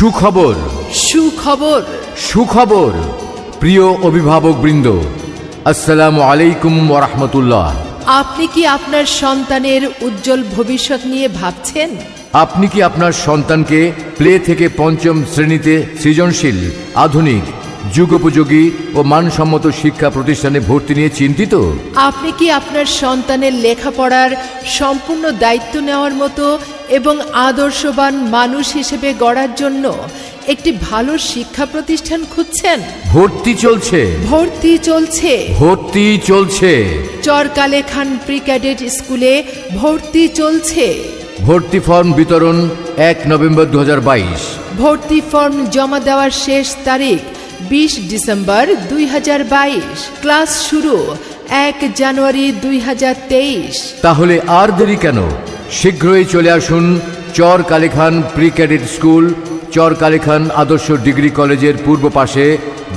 সুখবর সুখবর সুখবর প্রিয় অভিভাবকবৃন্দ, আসসালামু আলাইকুম ওয়া রাহমাতুল্লাহ। আপনি কি আপনার সন্তানের উজ্জ্বল ভবিষ্যৎ নিয়ে ভাবছেন? আপনি কি আপনার সন্তানকে প্লে থেকে পঞ্চম শ্রেণীতে সৃজনশীল, আধুনিক, যুগোপযোগী ও মানসম্মত শিক্ষা প্রতিষ্ঠানে ভর্তি নিয়ে চিন্তিত? আপনি কি আপনার সন্তানের লেখাপড়ার সম্পূর্ণ দায়িত্ব নেওয়ার মতো এবং আদর্শবান মানুষ হিসেবে গড়ার জন্য একটি ভালো শিক্ষা প্রতিষ্ঠান খুঁজছেন? ভর্তি চলছে ভর্তি চলছে চরকালে খান প্রি ক্যাডেট স্কুলে ভর্তি চলছে। ভর্তি ফর্ম বিতরণ 1 নভেম্বর 2022। ভর্তি ফর্ম জমা দেওয়ার শেষ তারিখ 20 ডিসেম্বর 2022। ক্লাস শুরু 1 জানুয়ারি 2023। তাহলে আর দেরি কেন? শীঘ্রই চলে আসুন চরকালে খান প্রি ক্যাডেট স্কুল, চরকালে খান আদর্শ ডিগ্রি কলেজের পূর্ব পাশে,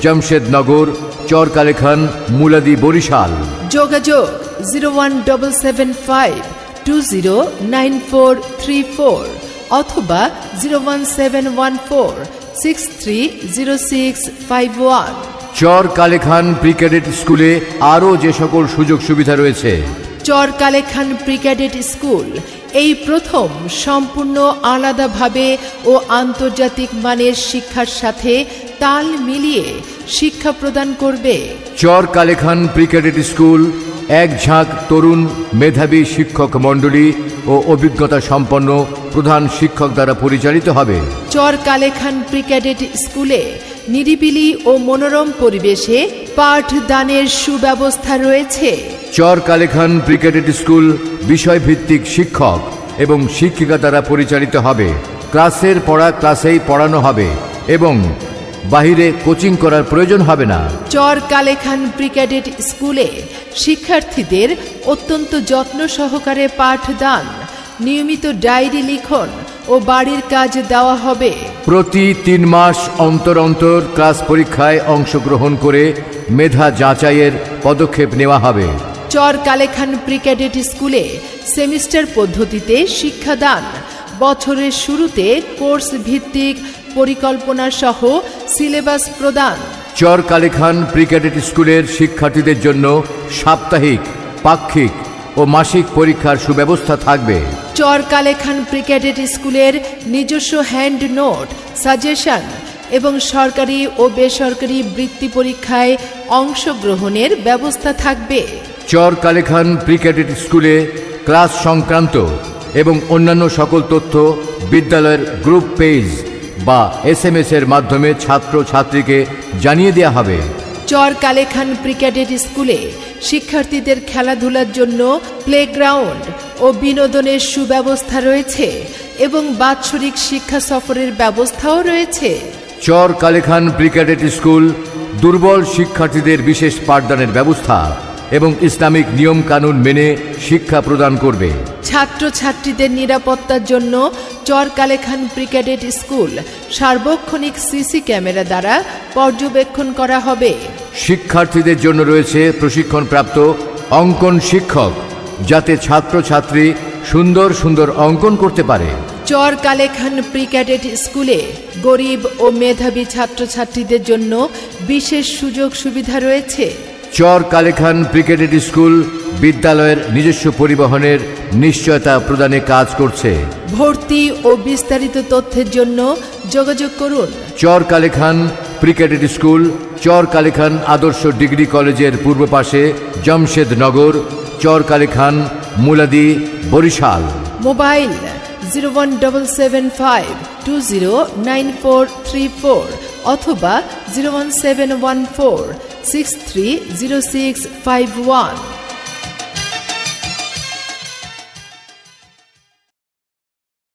জামশেদনগর, চরকালে খান, মুলাদি, বরিশাল। যোগাযোগ 01775209434 অথবা 01714630651। চরকালে খান প্রি ক্যাডেট স্কুলে আরও যে সকল সুযোগ সুবিধা রয়েছে। চরকালে খান প্রি ক্যাডেট স্কুল এই প্রথম সম্পূর্ণ আলাদাভাবে ও আন্তর্জাতিক মানের শিক্ষার সাথে তাল মিলিয়ে শিক্ষা প্রদান করবে। চরকালে খান প্রি ক্যাডেট স্কুল এক ঝাঁক তরুণ মেধাবী শিক্ষক মণ্ডলী ও অভিজ্ঞতা সম্পন্ন প্রধান শিক্ষক দ্বারা পরিচালিত হবে। চরকালে খান প্রি ক্যাডেট স্কুলে নিরিবিলি ও মনোরম পরিবেশে পাঠদানের সুব্যবস্থা রয়েছে। চরকালে খান প্রি ক্যাডেট স্কুল বিষয়ভিত্তিক শিক্ষক এবং শিক্ষিকা দ্বারা পরিচালিত হবে। ক্লাসের পড়া ক্লাসেই পড়ানো হবে এবং বাহিরে কোচিং করার প্রয়োজন হবে না। চরকালে খান প্রি ক্যাডেট স্কুলে শিক্ষার্থীদের অত্যন্ত যত্ন সহকারে পাঠদান, নিয়মিত ডায়েরি লিখন ও বাড়ির কাজ দেওয়া হবে। প্রতি 3 মাস অন্তর অন্তর ক্লাস পরীক্ষায় অংশগ্রহণ করে মেধা যাচাইয়ের পদক্ষেপ নেওয়া হবে। চরকালে খান প্রি ক্যাডেট স্কুলে সেমিস্টার পদ্ধতিতে শিক্ষাদান, বছরের শুরুতে কোর্স ভিত্তিক পরিকল্পনা সহ সিলেবাস প্রদান। চরকালে খান প্রি ক্যাডেট স্কুলের শিক্ষার্থীদের জন্য সাপ্তাহিক, পাক্ষিক ও মাসিক পরীক্ষার সুব্যবস্থা থাকবে। চরকালে খান প্রি ক্যাডেট স্কুলের নিজস্ব হ্যান্ড নোট, সাজেশন এবং সরকারি ও বেসরকারি বৃত্তি পরীক্ষায় অংশগ্রহণের ব্যবস্থা থাকবে। চরকালে খান প্রি ক্যাডেট স্কুলে ক্লাস সংক্রান্ত এবং অন্যান্য সকল তথ্য বিদ্যালয়ের গ্রুপ পেজ বা SMS এর মাধ্যমে ছাত্র ছাত্রীকে জানিয়ে দেওয়া হবে। চরকালে খান প্রি ক্যাডেট স্কুলে শিক্ষার্থীদের খেলাধুলার জন্য প্লেগ্রাউন্ড ও বিনোদনের সুব্যবস্থা রয়েছে এবং বাৎসরিক শিক্ষা সফরের ব্যবস্থাও রয়েছে। চরকালে খান প্রি ক্যাডেট স্কুল দুর্বল শিক্ষার্থীদের বিশেষ পাঠদানের ব্যবস্থা এবং ইসলামিক নিয়ম কানুন মেনে শিক্ষা প্রদান করবে। ছাত্রছাত্রীদের নিরাপত্তার জন্য চরকালে খান প্রি ক্যাডেট স্কুল সার্বক্ষণিক সিসি ক্যামেরা দ্বারা পর্যবেক্ষণ করা হবে। শিক্ষার্থীদের জন্য রয়েছে প্রশিক্ষণপ্রাপ্ত অঙ্কন শিক্ষক, যাতে ছাত্রছাত্রী সুন্দর সুন্দর অঙ্কন করতে পারে। চরকালে খান প্রি ক্যাডেট স্কুলে গরিব ও মেধাবী ছাত্রছাত্রীদের জন্য বিশেষ সুযোগ সুবিধা রয়েছে। চরকালে খান প্রি ক্যাডেট স্কুল বিদ্যালয়ের নিজস্ব পরিবহনের নিশ্চয়তা প্রদানে কাজ করছে। ভর্তি ও বিস্তারিত তথ্যের জন্য যোগাযোগ করুন। চরকালে খান প্রি ক্যাডেট স্কুল, চরকালে খান আদর্শ ডিগ্রি কলেজের পূর্ব পাশে, জামশেদনগর, চরকালে খান, মুলাদি, বরিশাল। মোবাইল 01775209434 অথবা 01714630651।